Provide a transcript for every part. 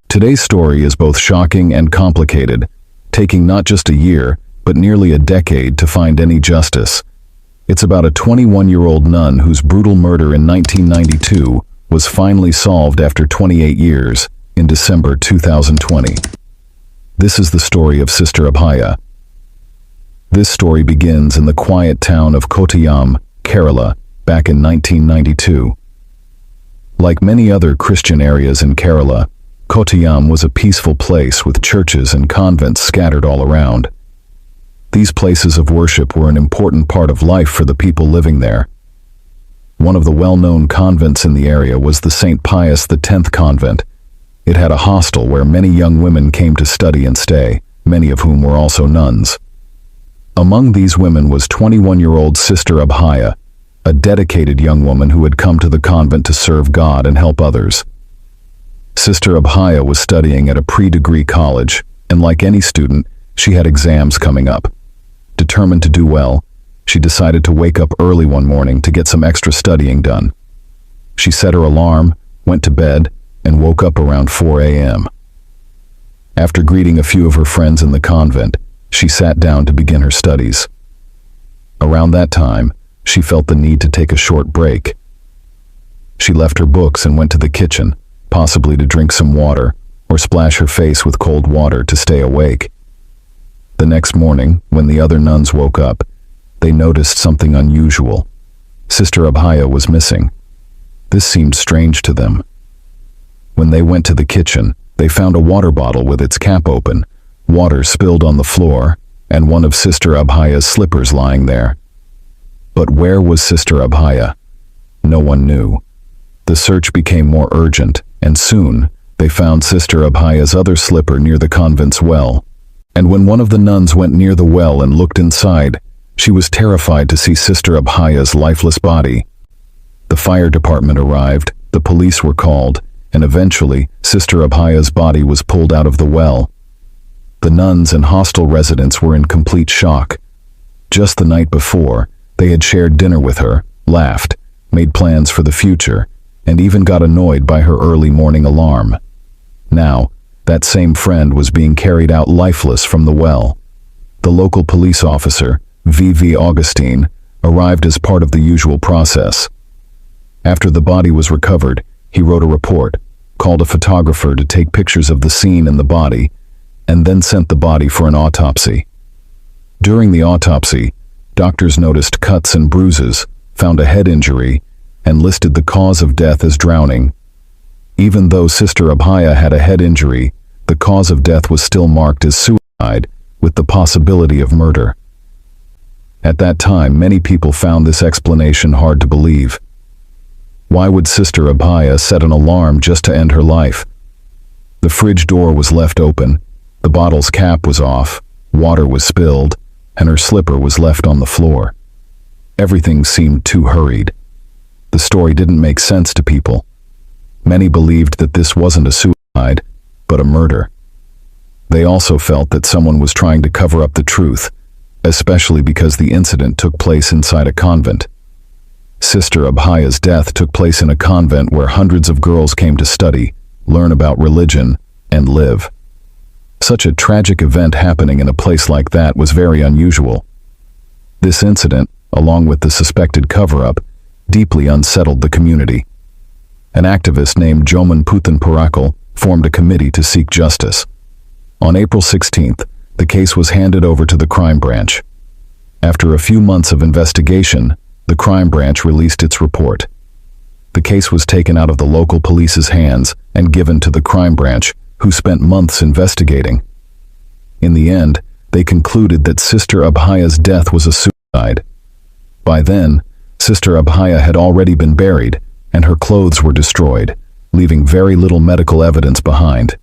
Today's story is both shocking and complicated, taking not just a year, but nearly a decade to find any justice. It's about a 21-year-old nun whose brutal murder in 1992 was finally solved after 28 years, in December 2020. This is the story of Sister Abhaya. This story begins in the quiet town of Kottayam, Kerala, back in 1992. Like many other Christian areas in Kerala, Kottayam was a peaceful place with churches and convents scattered all around. These places of worship were an important part of life for the people living there. One of the well-known convents in the area was the St. Pius X convent. It had a hostel where many young women came to study and stay, many of whom were also nuns. Among these women was 21-year-old Sister Abhaya, a dedicated young woman who had come to the convent to serve God and help others. Sister Abhaya was studying at a pre-degree college, and like any student, she had exams coming up. Determined to do well, she decided to wake up early one morning to get some extra studying done. She set her alarm, went to bed, and woke up around 4 a.m. After greeting a few of her friends in the convent, she sat down to begin her studies. Around that time, she felt the need to take a short break. She left her books and went to the kitchen, possibly to drink some water or splash her face with cold water to stay awake. The next morning, when the other nuns woke up, they noticed something unusual. Sister Abhaya was missing. This seemed strange to them. When they went to the kitchen, they found a water bottle with its cap open, water spilled on the floor, and one of Sister Abhaya's slippers lying there. But where was Sister Abhaya? No one knew. The search became more urgent, and soon, they found Sister Abhaya's other slipper near the convent's well. And when one of the nuns went near the well and looked inside, she was terrified to see Sister Abhaya's lifeless body. The fire department arrived, the police were called, and eventually, Sister Abhaya's body was pulled out of the well. The nuns and hostel residents were in complete shock. Just the night before, they had shared dinner with her, laughed, made plans for the future, and even got annoyed by her early morning alarm. Now, that same friend was being carried out lifeless from the well. The local police officer, V.V. Augustine, arrived as part of the usual process. After the body was recovered, he wrote a report, called a photographer to take pictures of the scene and the body, and then sent the body for an autopsy. During the autopsy, doctors noticed cuts and bruises, found a head injury, and listed the cause of death as drowning. Even though Sister Abhaya had a head injury, the cause of death was still marked as suicide, with the possibility of murder. At that time, many people found this explanation hard to believe. Why would Sister Abhaya set an alarm just to end her life? The fridge door was left open, the bottle's cap was off, water was spilled, and her slipper was left on the floor. Everything seemed too hurried. The story didn't make sense to people. Many believed that this wasn't a suicide, but a murder. They also felt that someone was trying to cover up the truth, especially because the incident took place inside a convent. Sister Abhaya's death took place in a convent where hundreds of girls came to study, learn about religion, and live. Such a tragic event happening in a place like that was very unusual. This incident, along with the suspected cover-up, deeply unsettled the community. An activist named Joman Puthan Parakal formed a committee to seek justice. On April 16th, the case was handed over to the crime branch. After a few months of investigation, the crime branch released its report. The case was taken out of the local police's hands and given to the crime branch, who spent months investigating. In the end, they concluded that Sister Abhaya's death was a suicide. By then, Sister Abhaya had already been buried, and her clothes were destroyed, leaving very little medical evidence behind.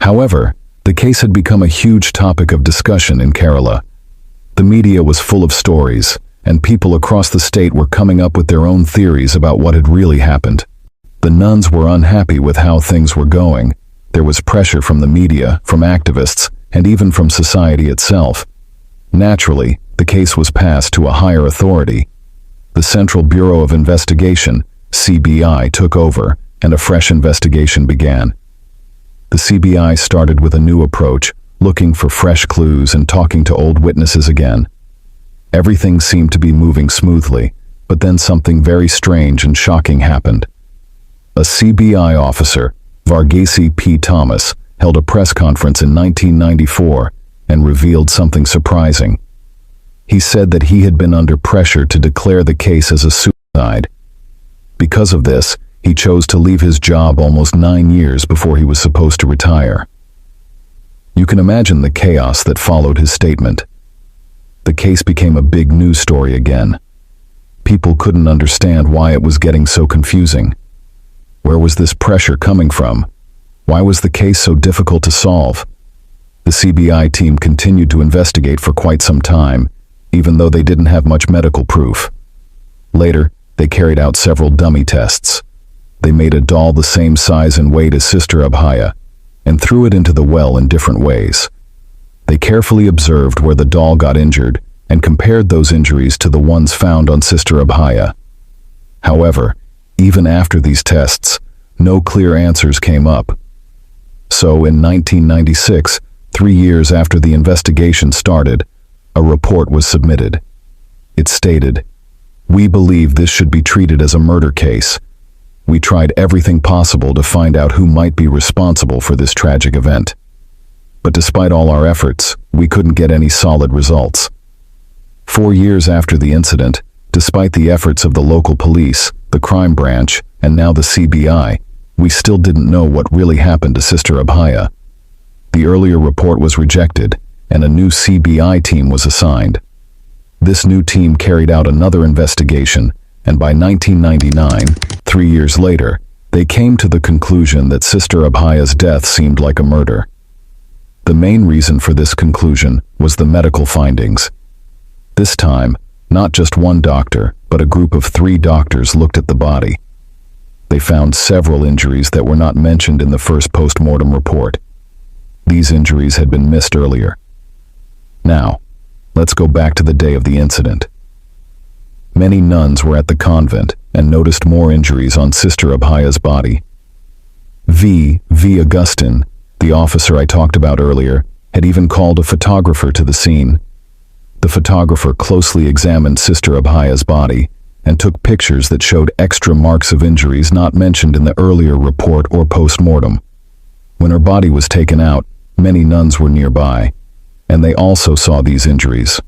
However, the case had become a huge topic of discussion in Kerala. The media was full of stories, and people across the state were coming up with their own theories about what had really happened. The nuns were unhappy with how things were going. There was pressure from the media, from activists, and even from society itself. Naturally, the case was passed to a higher authority. The Central Bureau of Investigation, CBI, took over, and a fresh investigation began. the CBI started with a new approach, looking for fresh clues and talking to old witnesses again. Everything seemed to be moving smoothly, but then something very strange and shocking happened. A CBI officer, Varghese P. Thomas, held a press conference in 1994 and revealed something surprising. He said that he had been under pressure to declare the case as a suicide. Because of this, he chose to leave his job almost 9 years before he was supposed to retire. You can imagine the chaos that followed his statement. The case became a big news story again. People couldn't understand why it was getting so confusing. Where was this pressure coming from? Why was the case so difficult to solve? The CBI team continued to investigate for quite some time, even though they didn't have much medical proof. Later, they carried out several dummy tests. They made a doll the same size and weight as Sister Abhaya and threw it into the well in different ways. They carefully observed where the doll got injured and compared those injuries to the ones found on Sister Abhaya. However, even after these tests, no clear answers came up. So in 1996, 3 years after the investigation started, a report was submitted. It stated, "We believe this should be treated as a murder case. We tried everything possible to find out who might be responsible for this tragic event. But despite all our efforts, we couldn't get any solid results." 4 years after the incident, despite the efforts of the local police, the crime branch, and now the CBI, we still didn't know what really happened to Sister Abhaya. The earlier report was rejected, and a new CBI team was assigned. This new team carried out another investigation, and by 1999, 3 years later, they came to the conclusion that Sister Abhaya's death seemed like a murder. The main reason for this conclusion was the medical findings. This time, not just one doctor, but a group of 3 doctors looked at the body. They found several injuries that were not mentioned in the first post-mortem report. These injuries had been missed earlier. Now, let's go back to the day of the incident. Many nuns were at the convent and noticed more injuries on Sister Abhaya's body. V. Augustine, the officer I talked about earlier, had even called a photographer to the scene. The photographer closely examined Sister Abhaya's body and took pictures that showed extra marks of injuries not mentioned in the earlier report or post-mortem. When her body was taken out, many nuns were nearby, and they also saw these injuries.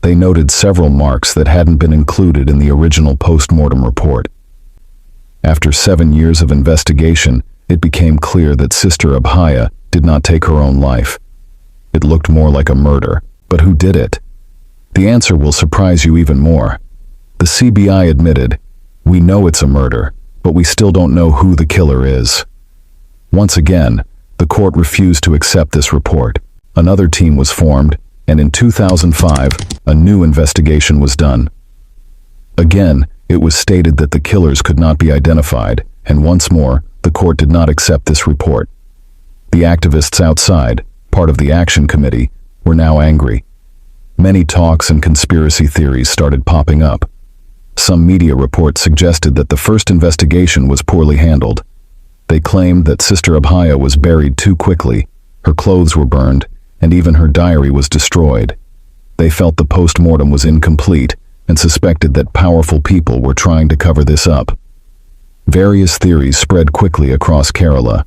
They noted several marks that hadn't been included in the original post-mortem report. After 7 years of investigation, it became clear that Sister Abhaya did not take her own life. It looked more like a murder, but who did it? The answer will surprise you even more. The CBI admitted, "We know it's a murder, but we still don't know who the killer is." Once again, the court refused to accept this report. Another team was formed, and in 2005, a new investigation was done. Again, it was stated that the killers could not be identified, and once more, the court did not accept this report. The activists outside, part of the action committee, were now angry. Many talks and conspiracy theories started popping up. Some media reports suggested that the first investigation was poorly handled. They claimed that Sister Abhaya was buried too quickly, her clothes were burned, and even her diary was destroyed. They felt the post-mortem was incomplete and suspected that powerful people were trying to cover this up. Various theories spread quickly across Kerala.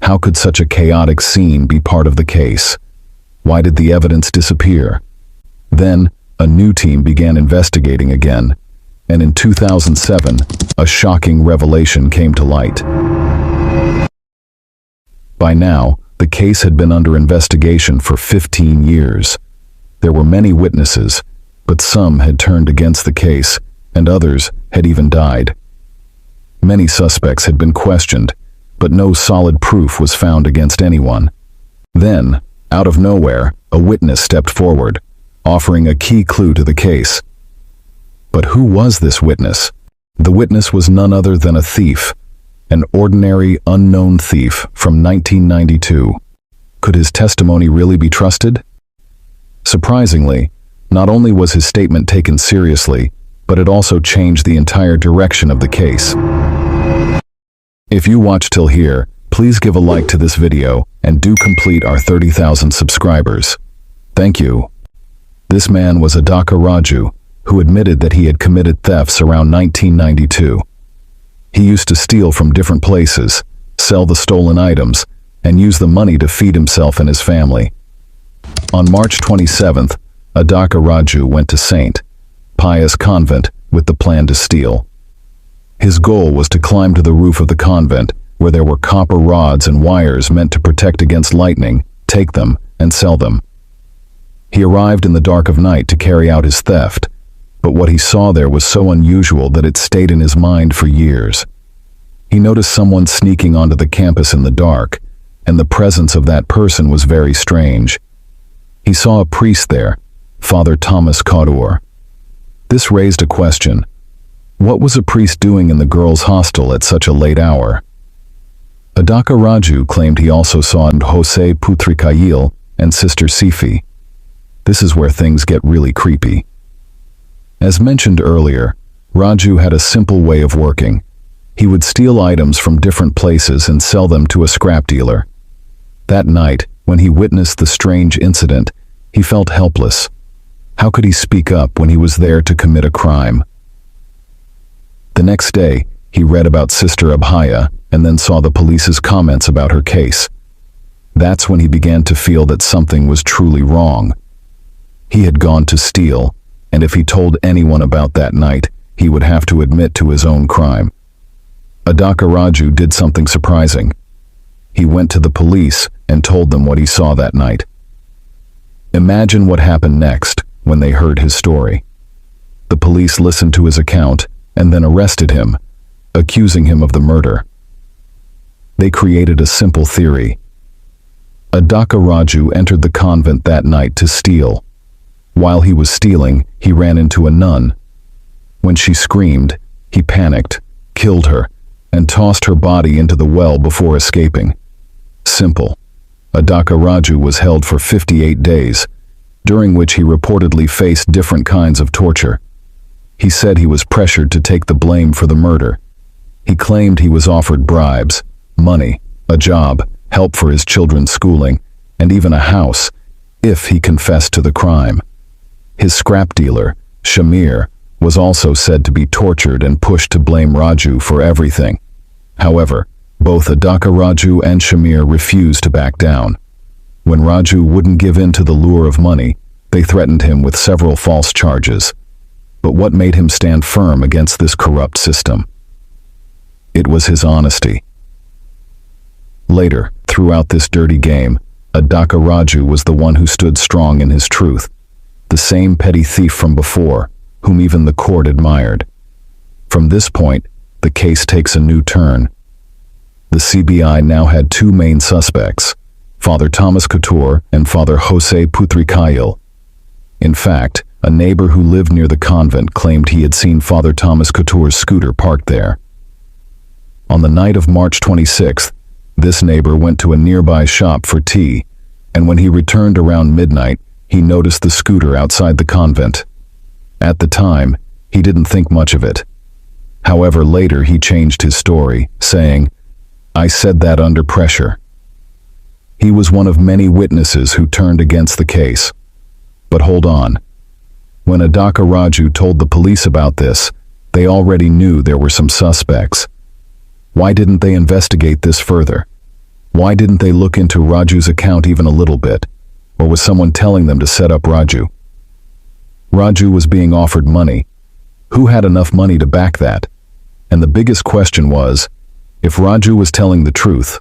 How could such a chaotic scene be part of the case? Why did the evidence disappear? Then, a new team began investigating again, and in 2007, a shocking revelation came to light. By now, the case had been under investigation for 15 years. There were many witnesses, but some had turned against the case, and others had even died. Many suspects had been questioned, but no solid proof was found against anyone. Then, out of nowhere, a witness stepped forward, offering a key clue to the case. But who was this witness? The witness was none other than a thief, an ordinary, unknown thief from 1992. Could his testimony really be trusted? Surprisingly, not only was his statement taken seriously, but it also changed the entire direction of the case. If you watched till here, Please give a like to this video and do complete our 30,000 subscribers. Thank you. This man was Adakka Raju, who admitted that he had committed thefts around 1992. He used to steal from different places, sell the stolen items, and use the money to feed himself and his family. On March 27th, Adakka Raju went to St. Pius Convent with the plan to steal. His goal was to climb to the roof of the convent, where there were copper rods and wires meant to protect against lightning, take them, and sell them. He arrived in the dark of night to carry out his theft, but what he saw there was so unusual that it stayed in his mind for years. He noticed someone sneaking onto the campus in the dark, and the presence of that person was very strange. He saw a priest there, Father Thomas Kottayam. This raised a question. What was a priest doing in the girls' hostel at such a late hour? Adakka Raju claimed he also saw Jose Putrikayil and Sister Sifi. This is where things get really creepy. As mentioned earlier, Raju had a simple way of working. He would steal items from different places and sell them to a scrap dealer. That night, when he witnessed the strange incident, he felt helpless. How could he speak up when he was there to commit a crime? The next day, he read about Sister Abhaya and then saw the police's comments about her case. That's when he began to feel that something was truly wrong. He had gone to steal, and if he told anyone about that night, he would have to admit to his own crime. Adakka Raju did something surprising. He went to the police and told them what he saw that night. Imagine what happened next when they heard his story. The police listened to his account and then arrested him, accusing him of the murder. They created a simple theory. Adakka Raju entered the convent that night to steal. While he was stealing, he ran into a nun. When she screamed, he panicked, killed her, and tossed her body into the well before escaping. Simple. Adakka Raju was held for 58 days, during which he reportedly faced different kinds of torture. He said he was pressured to take the blame for the murder. He claimed he was offered bribes, money, a job, help for his children's schooling, and even a house, if he confessed to the crime. His scrap dealer, Shamir, was also said to be tortured and pushed to blame Raju for everything. However, both Adakka Raju and Shamir refused to back down. When Raju wouldn't give in to the lure of money, they threatened him with several false charges. But what made him stand firm against this corrupt system? It was his honesty. Later, throughout this dirty game, Adakka Raju was the one who stood strong in his truth, the same petty thief from before, whom even the court admired. From this point, the case takes a new turn. The CBI now had two main suspects, Father Thomas Kottayam and Father Jose Putrikayil. In fact, a neighbor who lived near the convent claimed he had seen Father Thomas Kottayam's scooter parked there. On the night of March 26th, this neighbor went to a nearby shop for tea, and when he returned around midnight, he noticed the scooter outside the convent. At the time, he didn't think much of it. However, later he changed his story, saying, "I said that under pressure." He was one of many witnesses who turned against the case. But hold on. When Adakka Raju told the police about this, they already knew there were some suspects. Why didn't they investigate this further? Why didn't they look into Raju's account even a little bit? Or was someone telling them to set up Raju? Raju was being offered money. Who had enough money to back that? And the biggest question was, if Raju was telling the truth,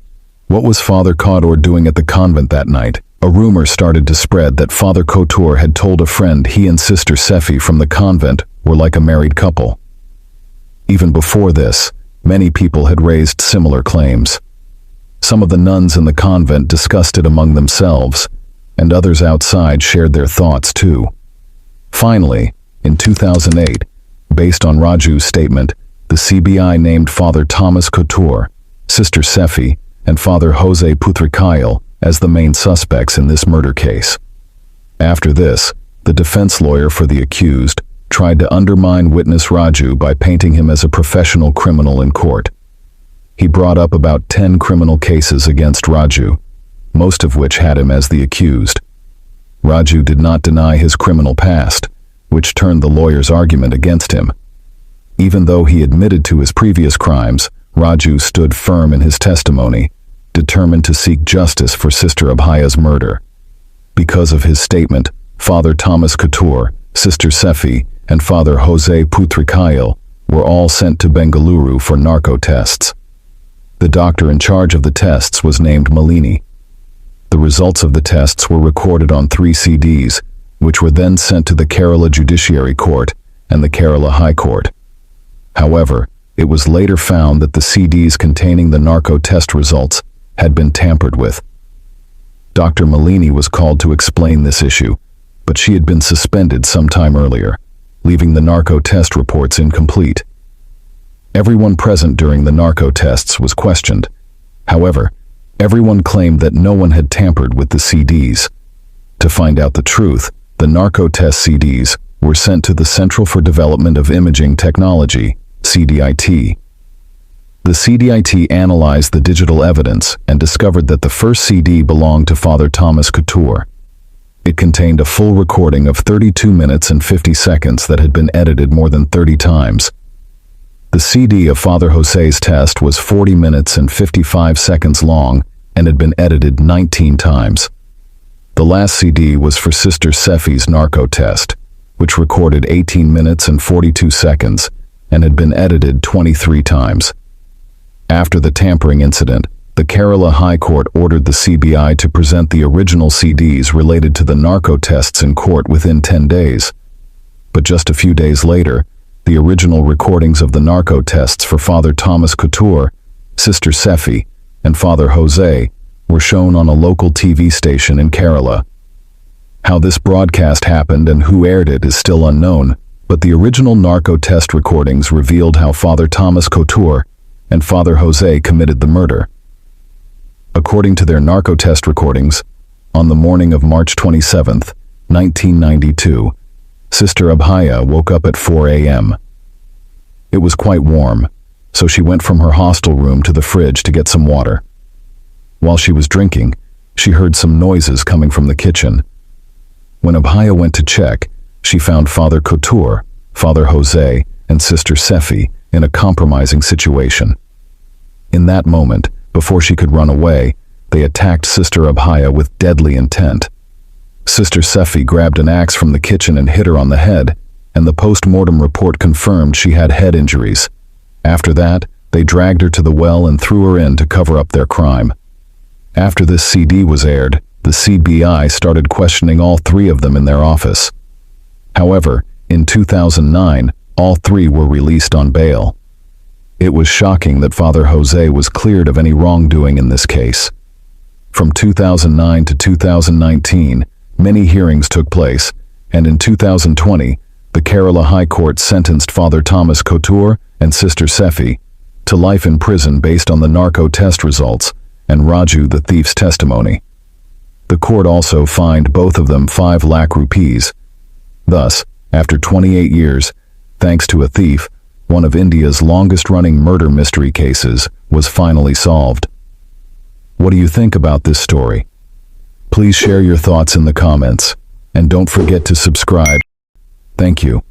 what was Father Kottayam doing at the convent that night? A rumor started to spread that Father Kottayam had told a friend he and Sister Sifi from the convent were like a married couple. Even before this, many people had raised similar claims. Some of the nuns in the convent discussed it among themselves, and others outside shared their thoughts too. Finally, in 2008, based on Raju's statement, the CBI named Father Thomas Kottayam, Sister Sifi, and Father Jose Putrikayil as the main suspects in this murder case. After this, the defense lawyer for the accused tried to undermine witness Raju by painting him as a professional criminal in court. he brought up about 10 criminal cases against Raju, most of which had him as the accused. Raju did not deny his criminal past, which turned the lawyer's argument against him. Even though he admitted to his previous crimes, Raju stood firm in his testimony, determined to seek justice for Sister Abhaya's murder. Because of his statement, Father Thomas Couture, Sister Sephi, and Father Jose Putrikail were all sent to Bengaluru for narco tests. The doctor in charge of the tests was named Malini. The results of the tests were recorded on 3 CDs, which were then sent to the Kerala Judiciary Court and the Kerala High Court. However, it was later found that the CDs containing the narco test results had been tampered with. Dr. Malini was called to explain this issue, but she had been suspended some time earlier, leaving the narco test reports incomplete. Everyone present during the narco tests was questioned. However, everyone claimed that no one had tampered with the CDs. To find out the truth, the narco test CDs were sent to the Central for Development of Imaging Technology, CDIT. The CDIT analyzed the digital evidence and discovered that the first CD belonged to Father Thomas Couture. It contained a full recording of 32 minutes and 50 seconds that had been edited more than 30 times. The CD of Father Jose's test was 40 minutes and 55 seconds long and had been edited 19 times. The last CD was for Sister Sephi's narco test, which recorded 18 minutes and 42 seconds and had been edited 23 times. After the tampering incident, the Kerala High Court ordered the CBI to present the original CDs related to the narco tests in court within 10 days. But just a few days later, the original recordings of the narco tests for Father Thomas Couture, Sister Sephi, and Father Jose were shown on a local TV station in Kerala. How this broadcast happened and who aired it is still unknown, but the original narco test recordings revealed how Father Thomas Couture and Father Jose committed the murder. According to their narco test recordings, on the morning of March 27, 1992, Sister Abhaya woke up at 4 a.m. It was quite warm, so she went from her hostel room to the fridge to get some water. While she was drinking, she heard some noises coming from the kitchen. When Abhaya went to check, she found Father Couture, Father Jose, and Sister Sephi in a compromising situation. In that moment, before she could run away, they attacked Sister Abhaya with deadly intent. Sister Sephi grabbed an axe from the kitchen and hit her on the head, and the post-mortem report confirmed she had head injuries. After that, they dragged her to the well and threw her in to cover up their crime. After this CD was aired, the CBI started questioning all 3 of them in their office. However, in 2009, all 3 were released on bail. It was shocking that Father Jose was cleared of any wrongdoing in this case. From 2009 to 2019, many hearings took place, and in 2020, the Kerala High Court sentenced Father Thomas Couture and Sister Sephi to life in prison based on the narco test results and Raju the thief's testimony. The court also fined both of them 5 lakh rupees. Thus, after 28 years, thanks to a thief, one of India's longest-running murder mystery cases was finally solved. What do you think about this story? Please share your thoughts in the comments, and don't forget to subscribe. Thank you.